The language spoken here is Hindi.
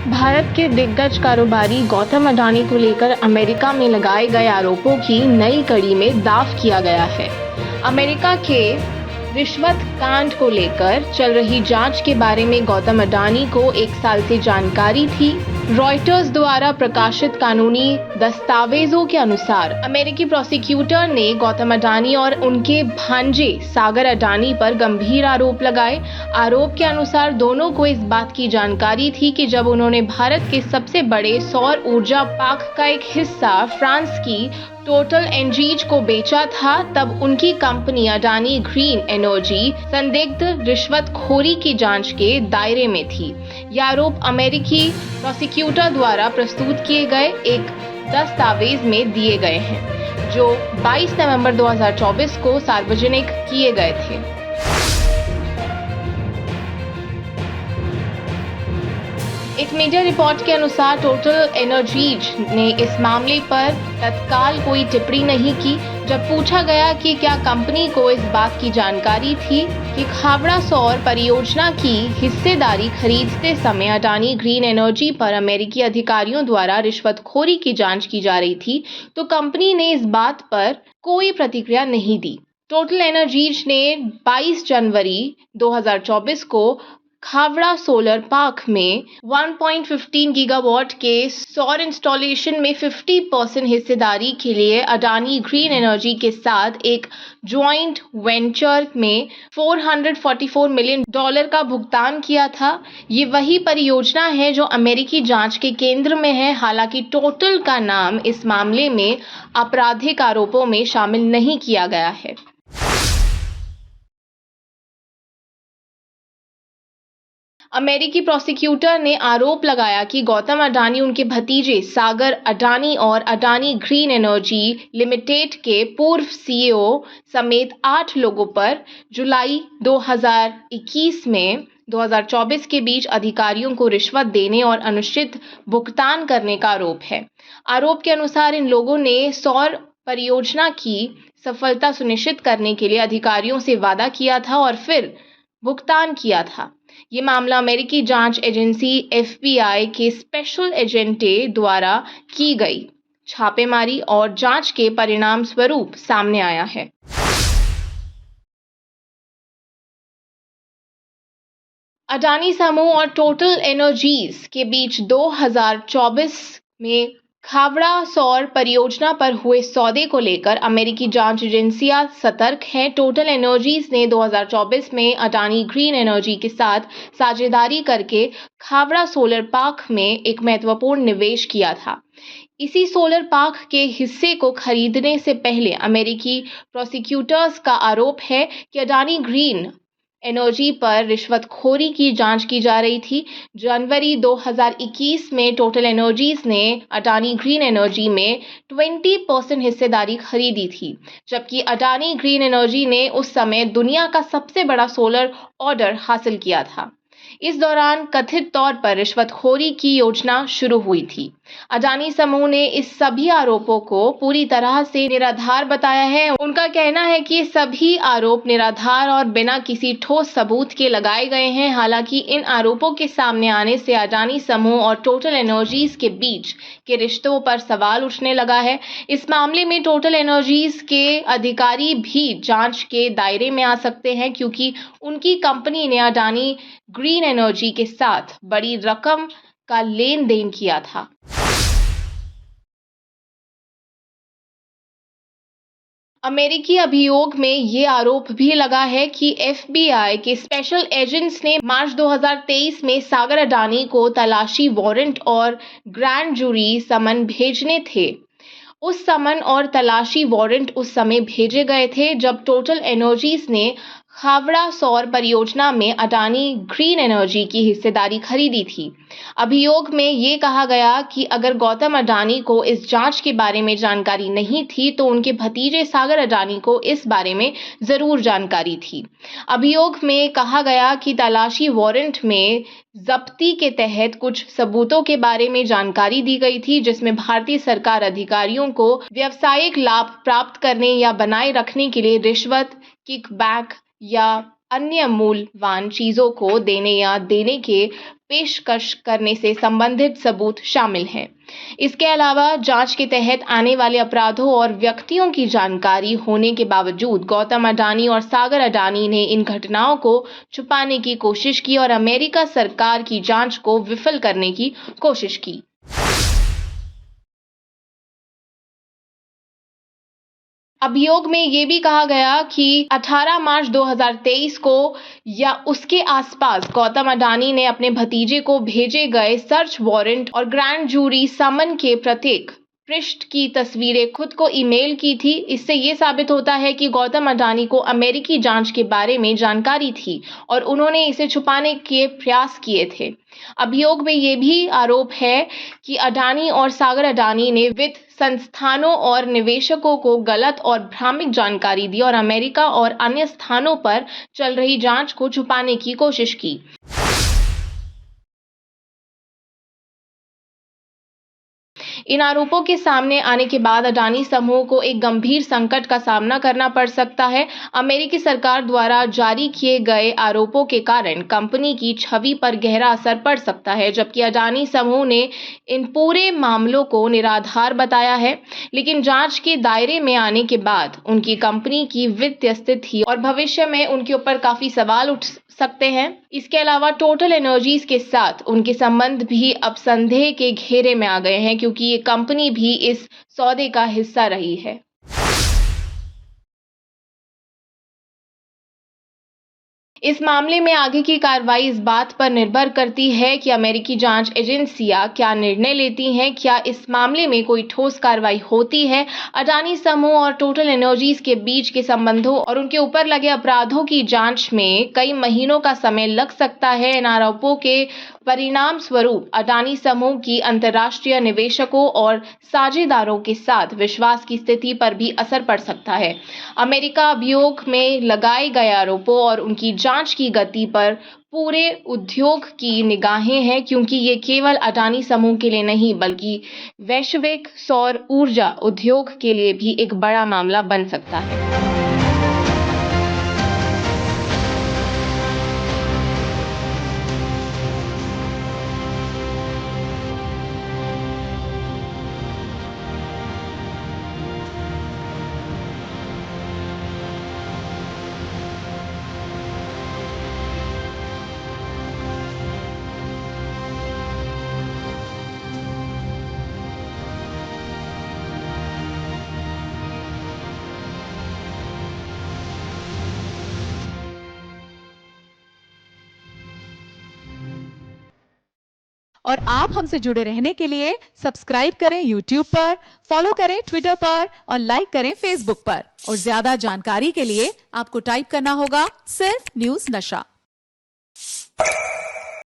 भारत के दिग्गज कारोबारी गौतम अडानी को लेकर अमेरिका में लगाए गए आरोपों की नई कड़ी में दाव किया गया है। अमेरिका के रिश्वत कांड को लेकर चल रही जांच के बारे में गौतम अडानी को 1 साल से जानकारी थी। रॉयटर्स द्वारा प्रकाशित कानूनी दस्तावेजों के अनुसार अमेरिकी प्रोसिक्यूटर ने गौतम अडानी और उनके भांजे सागर अडानी पर गंभीर आरोप लगाए। आरोप के अनुसार दोनों को इस बात की जानकारी थी कि जब उन्होंने भारत के सबसे बड़े सौर ऊर्जा पार्क का एक हिस्सा फ्रांस की टोटल एनर्जीज को बेचा था, तब उनकी कंपनी अडानी ग्रीन एनर्जी संदिग्ध रिश्वतखोरी की जांच के दायरे में थी। यह आरोप अमेरिकी प्रोसिक्यूटर द्वारा प्रस्तुत किए गए एक दस्तावेज में दिए गए हैं, जो 22 नवंबर 2024 को सार्वजनिक किए गए थे। एक मीडिया रिपोर्ट के अनुसार टोटल एनर्जीज ने इस मामले पर तत्काल कोई टिप्पणी नहीं की। जब पूछा गया कि क्या कंपनी को इस बात की जानकारी थी कि खावड़ा सौर परियोजना की हिस्सेदारी खरीदते समय अडानी ग्रीन एनर्जी पर अमेरिकी अधिकारियों द्वारा रिश्वतखोरी की जांच की जा रही थी, तो कंपनी ने इस बात पर कोई प्रतिक्रिया नहीं दी। टोटल एनर्जीज ने 22 जनवरी 2024 को खावड़ा सोलर पार्क में 1.15 गीगावाट के सौर इंस्टॉलेशन में 50% हिस्सेदारी के लिए अडानी ग्रीन एनर्जी के साथ एक ज्वाइंट वेंचर में $444 मिलियन का भुगतान किया था। ये वही परियोजना है जो अमेरिकी जांच के केंद्र में है। हालांकि टोटल का नाम इस मामले में आपराधिक आरोपों में शामिल नहीं किया गया है। अमेरिकी प्रोसिक्यूटर ने आरोप लगाया कि गौतम अडानी उनके भतीजे सागर अडानी और अडानी ग्रीन एनर्जी लिमिटेड के पूर्व सीईओ समेत 8 लोगों पर जुलाई 2021 में 2024 के बीच अधिकारियों को रिश्वत देने और अनुचित भुगतान करने का आरोप है। आरोप के अनुसार इन लोगों ने सौर परियोजना की सफलता सुनिश्चित करने के लिए अधिकारियों से वादा किया था और फिर भुगतान किया था। ये मामला अमेरिकी जांच एजेंसी FBI के स्पेशल एजेंटे द्वारा की गई छापेमारी और जांच के परिणाम स्वरूप सामने आया है। अडानी समूह और टोटल एनर्जीज के बीच 2024 में खावड़ा सौर परियोजना पर हुए सौदे को लेकर अमेरिकी जांच एजेंसियां सतर्क हैं। टोटल एनर्जीज ने 2024 में अडानी ग्रीन एनर्जी के साथ साझेदारी करके खावड़ा सोलर पार्क में एक महत्वपूर्ण निवेश किया था। इसी सोलर पार्क के हिस्से को खरीदने से पहले अमेरिकी प्रोसिक्यूटर्स का आरोप है कि अडानी ग्रीन एनर्जी पर रिश्वतखोरी की जांच की जा रही थी। जनवरी 2021 में टोटल एनर्जीज ने अडानी ग्रीन एनर्जी में 20% हिस्सेदारी खरीदी थी, जबकि अडानी ग्रीन एनर्जी ने उस समय दुनिया का सबसे बड़ा सोलर ऑर्डर हासिल किया था। इस दौरान कथित तौर पर रिश्वतखोरी की योजना शुरू हुई थी। अडानी समूह ने इस सभी आरोपों को पूरी तरह से निराधार बताया है। उनका कहना है कि सभी आरोप निराधार और बिना किसी ठोस सबूत के लगाए गए हैं। हालांकि इन आरोपों के सामने आने से अडानी समूह और टोटल एनर्जीज के बीच के रिश्तों पर सवाल उठने लगा है। इस मामले में टोटल एनर्जीज के अधिकारी भी जांच के दायरे में आ सकते हैं, क्योंकि उनकी कंपनी ने अडानी ग्रीन एनर्जी के साथ बड़ी रकम का लेन देन किया था। अमेरिकी अभियोग में ये आरोप भी लगा है कि FBI के स्पेशल एजेंट्स ने मार्च 2023 में सागर अडानी को तलाशी वारंट और ग्रैंड जूरी समन भेजने थे। उस समन और तलाशी वारंट उस समय भेजे गए थे जब टोटल एनर्जीज ने खावड़ा सौर परियोजना में अडानी ग्रीन एनर्जी की हिस्सेदारी खरीदी थी। अभियोग में ये कहा गया कि अगर गौतम अडानी को इस जांच के बारे में जानकारी नहीं थी, तो उनके भतीजे सागर अडानी को इस बारे में जरूर जानकारी थी। अभियोग में कहा गया कि तलाशी वारंट में जब्ती के तहत कुछ सबूतों के बारे में जानकारी दी गई थी, जिसमें भारतीय सरकार अधिकारियों को व्यावसायिक लाभ प्राप्त करने या बनाए रखने के लिए रिश्वत, किकबैक या अन्य मूल्यवान चीजों को देने या देने के पेशकश करने से संबंधित सबूत शामिल हैं। इसके अलावा जांच के तहत आने वाले अपराधों और व्यक्तियों की जानकारी होने के बावजूद गौतम अडानी और सागर अडानी ने इन घटनाओं को छुपाने की कोशिश की और अमेरिका सरकार की जांच को विफल करने की कोशिश की। अभियोग में ये भी कहा गया कि 18 मार्च 2023 को या उसके आसपास गौतम अडानी ने अपने भतीजे को भेजे गए सर्च वारंट और ग्रैंड जूरी समन के प्रत्येक पृष्ठ की तस्वीरें खुद को ईमेल की थी। इससे ये साबित होता है कि गौतम अडानी को अमेरिकी जांच के बारे में जानकारी थी और उन्होंने इसे छुपाने के प्रयास किए थे। अभियोग में ये भी आरोप है कि अडानी और सागर अडानी ने वित्त संस्थानों और निवेशकों को गलत और भ्रामक जानकारी दी और अमेरिका और अन्य स्थानों पर चल रही जांच को छुपाने की कोशिश की। इन आरोपों के सामने आने के बाद अडानी समूह को एक गंभीर संकट का सामना करना पड़ सकता है। अमेरिकी सरकार द्वारा जारी किए गए आरोपों के कारण कंपनी की छवि पर गहरा असर पड़ सकता है, जबकि अडानी समूह ने इन पूरे मामलों को निराधार बताया है। लेकिन जांच के दायरे में आने के बाद उनकी कंपनी की वित्तीय स्थिति और भविष्य में उनके ऊपर काफी सवाल उठ सकते हैं। इसके अलावा टोटल एनर्जीज के साथ उनके संबंध भी अब संदेह के घेरे में आ गए हैं, क्योंकि ये कंपनी भी इस सौदे का हिस्सा रही है। इस मामले में आगे की कार्रवाई इस बात पर निर्भर करती है कि अमेरिकी जांच एजेंसियां क्या निर्णय लेती हैं। क्या इस मामले में कोई ठोस कार्रवाई होती है? अडानी समूह और टोटल एनर्जीज के बीच के संबंधों और उनके ऊपर लगे अपराधों की जांच में कई महीनों का समय लग सकता है। इन आरोपों के परिणाम स्वरूप अडानी समूह की अंतर्राष्ट्रीय निवेशकों और साझेदारों के साथ विश्वास की स्थिति पर भी असर पड़ सकता है। अमेरिका अभियोग में लगाए गए आरोपों और उनकी जांच की गति पर पूरे उद्योग की निगाहें हैं, क्योंकि ये केवल अडानी समूह के लिए नहीं बल्कि वैश्विक सौर ऊर्जा उद्योग के लिए भी एक बड़ा मामला बन सकता है। और आप हमसे जुड़े रहने के लिए सब्सक्राइब करें YouTube पर, फॉलो करें Twitter पर और लाइक करें Facebook पर। और ज्यादा जानकारी के लिए आपको टाइप करना होगा सिर्फ न्यूज़ नशा।